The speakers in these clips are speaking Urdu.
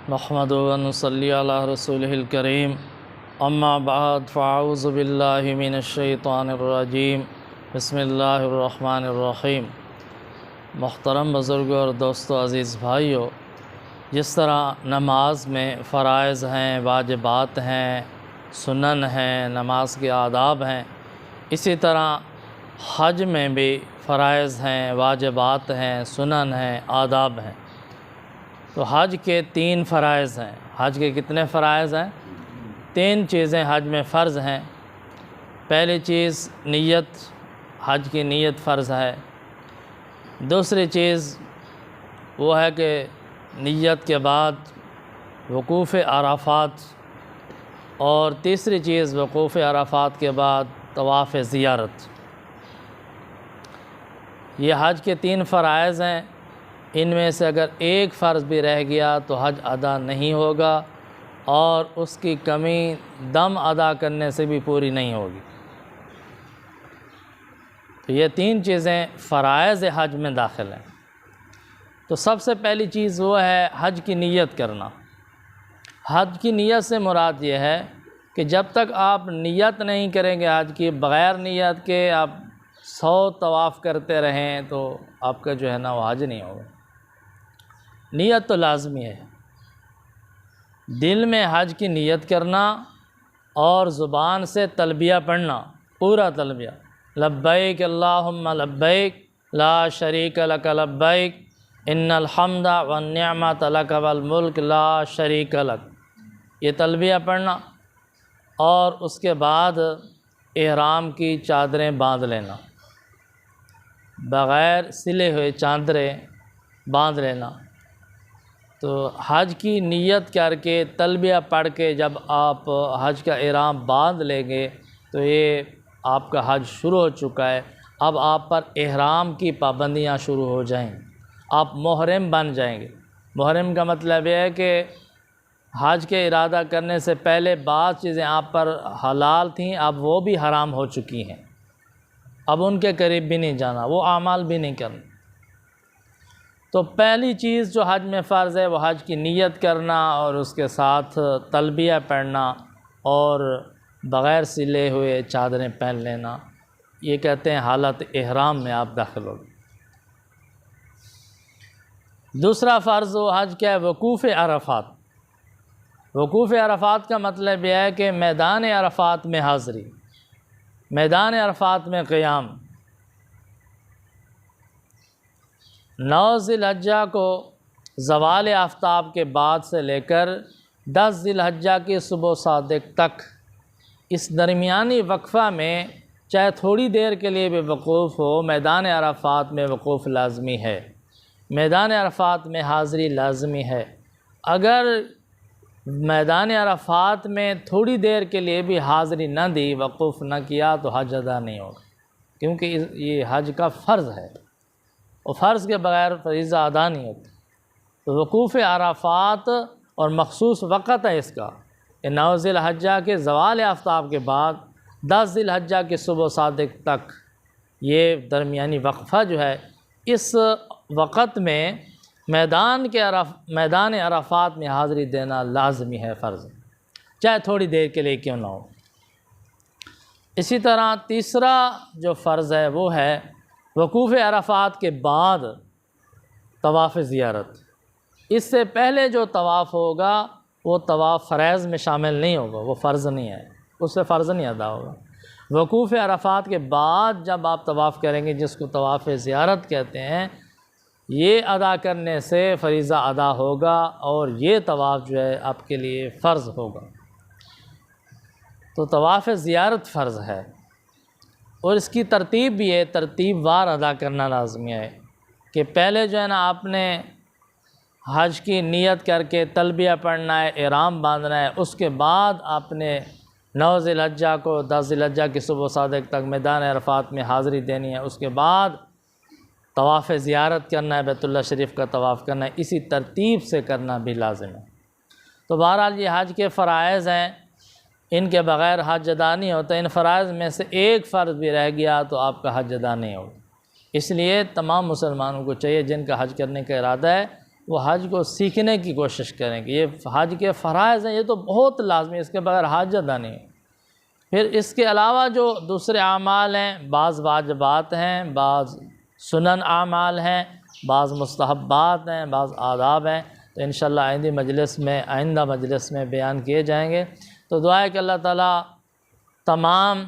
نحمدہ و نصلی علی رسولہ الکریم اما بعد فاعوذ باللہ من الشیطان الرجیم بسم اللہ الرحمن الرحیم۔ محترم بزرگوں اور دوستو عزیز بھائیو، جس طرح نماز میں فرائض ہیں، واجبات ہیں، سنن ہیں، نماز کے آداب ہیں، اسی طرح حج میں بھی فرائض ہیں، واجبات ہیں، سنن ہیں، آداب ہیں۔ تو حج کے 3 فرائض ہیں۔ حج کے کتنے فرائض ہیں؟ 3 چیزیں حج میں فرض ہیں۔ پہلی چیز نیت، حج کی نیت فرض ہے۔ دوسری چیز وہ ہے کہ نیت کے بعد وقوف عرفات، اور تیسری چیز وقوف عرفات کے بعد طواف زیارت۔ یہ حج کے 3 فرائض ہیں۔ ان میں سے اگر ایک فرض بھی رہ گیا تو حج ادا نہیں ہوگا، اور اس کی کمی دم ادا کرنے سے بھی پوری نہیں ہوگی۔ تو یہ 3 چیزیں فرائض حج میں داخل ہیں۔ تو سب سے پہلی چیز وہ ہے حج کی نیت کرنا۔ حج کی نیت سے مراد یہ ہے کہ جب تک آپ نیت نہیں کریں گے حج کی، بغیر نیت کے آپ 100 طواف کرتے رہیں تو آپ کا جو ہے نا وہ حج نہیں ہوگا۔ نیت تو لازمی ہے، دل میں حج کی نیت کرنا اور زبان سے تلبیہ پڑھنا، پورا تلبیہ، لبیک اللہم لبیک لا شریک لک لبیک ان الحمد والنعمت لک والملک لا شریک لک، یہ تلبیہ پڑھنا، اور اس کے بعد احرام کی چادریں باندھ لینا، بغیر سلے ہوئے چادریں باندھ لینا۔ تو حج کی نیت کر کے تلبیہ پڑھ کے جب آپ حج کا احرام باندھ لیں گے تو یہ آپ کا حج شروع ہو چکا ہے۔ اب آپ پر احرام کی پابندیاں شروع ہو جائیں، آپ محرم بن جائیں گے۔ محرم کا مطلب یہ ہے کہ حج کے ارادہ کرنے سے پہلے بعض چیزیں آپ پر حلال تھیں، اب وہ بھی حرام ہو چکی ہیں، اب ان کے قریب بھی نہیں جانا، وہ اعمال بھی نہیں کرنا۔ تو پہلی چیز جو حج میں فرض ہے وہ حج کی نیت کرنا، اور اس کے ساتھ تلبیہ پڑھنا اور بغیر سلے ہوئے چادریں پہن لینا۔ یہ کہتے ہیں حالت احرام میں آپ داخل ہو گئے۔ دوسرا فرض و حج کیا ہے؟ وقوف عرفات۔ وقوف عرفات کا مطلب یہ ہے کہ میدان عرفات میں حاضری، میدان عرفات میں قیام۔ 9 ذی الحجہ کو زوال آفتاب کے بعد سے لے کر 10 ذی الحجہ کی صبح صادق تک، اس درمیانی وقفہ میں چاہے تھوڑی دیر کے لیے بھی وقوف ہو، میدان عرفات میں وقوف لازمی ہے، میدان عرفات میں حاضری لازمی ہے۔ اگر میدان عرفات میں تھوڑی دیر کے لیے بھی حاضری نہ دی، وقوف نہ کیا، تو حج ادا نہیں ہوگا، کیونکہ یہ حج کا فرض ہے، اور فرض کے بغیر فریضہ ادا نہیں ہوتا۔ تو وقوف عرفات اور مخصوص وقت ہے اس کا کہ 9 ذی الحجہ کے زوال آفتاب کے بعد 10 ذی الحجہ کے صبح صادق تک، یہ درمیانی وقفہ جو ہے، اس وقت میں میدان عرفات میں حاضری دینا لازمی ہے، فرض ہے، چاہے تھوڑی دیر کے لیے کیوں نہ ہو۔ اسی طرح تیسرا جو فرض ہے وہ ہے وقوف عرفات کے بعد طواف زیارت۔ اس سے پہلے جو طواف ہوگا وہ طواف فرائض میں شامل نہیں ہوگا، وہ فرض نہیں ہے، اس سے فرض نہیں ادا ہوگا۔ وقوف عرفات کے بعد جب آپ طواف کریں گے، جس کو طواف زیارت کہتے ہیں، یہ ادا کرنے سے فریضہ ادا ہوگا، اور یہ طواف جو ہے آپ کے لیے فرض ہوگا۔ تو طواف زیارت فرض ہے، اور اس کی ترتیب بھی ہے، ترتیب وار ادا کرنا لازمی ہے، کہ پہلے جو ہے نا آپ نے حج کی نیت کر کے تلبیہ پڑھنا ہے، احرام باندھنا ہے، اس کے بعد آپ نے 9 ذی الحجہ کو 10 ذی الحجہ کی صبح صادق تک میدان عرفات میں حاضری دینی ہے، اس کے بعد طواف زیارت کرنا ہے، بیت اللہ شریف کا طواف کرنا ہے، اسی ترتیب سے کرنا بھی لازم ہے۔ تو بہرحال یہ حج کے فرائض ہیں، ان کے بغیر حج ادا نہیں ہوتا۔ ان فرائض میں سے ایک فرض بھی رہ گیا تو آپ کا حج ادا نہیں ہوگا۔ اس لیے تمام مسلمانوں کو چاہیے جن کا حج کرنے کا ارادہ ہے وہ حج کو سیکھنے کی کوشش کریں کہ یہ حج کے فرائض ہیں، یہ تو بہت لازمی ہے، اس کے بغیر حج ادا نہیں ہے۔ پھر اس کے علاوہ جو دوسرے اعمال ہیں، بعض واجبات ہیں، بعض سنن اعمال ہیں، بعض مستحبات ہیں، بعض آداب ہیں، تو انشاءاللہ آئندہ مجلس میں بیان کیے جائیں گے۔ تو دعا ہے کہ اللہ تعالیٰ تمام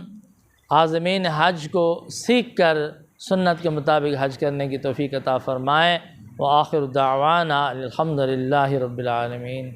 عازمین حج کو سیکھ کر سنت کے مطابق حج کرنے کی توفیق عطا فرمائے۔ وآخر دعوانا الحمد للہ رب العالمین۔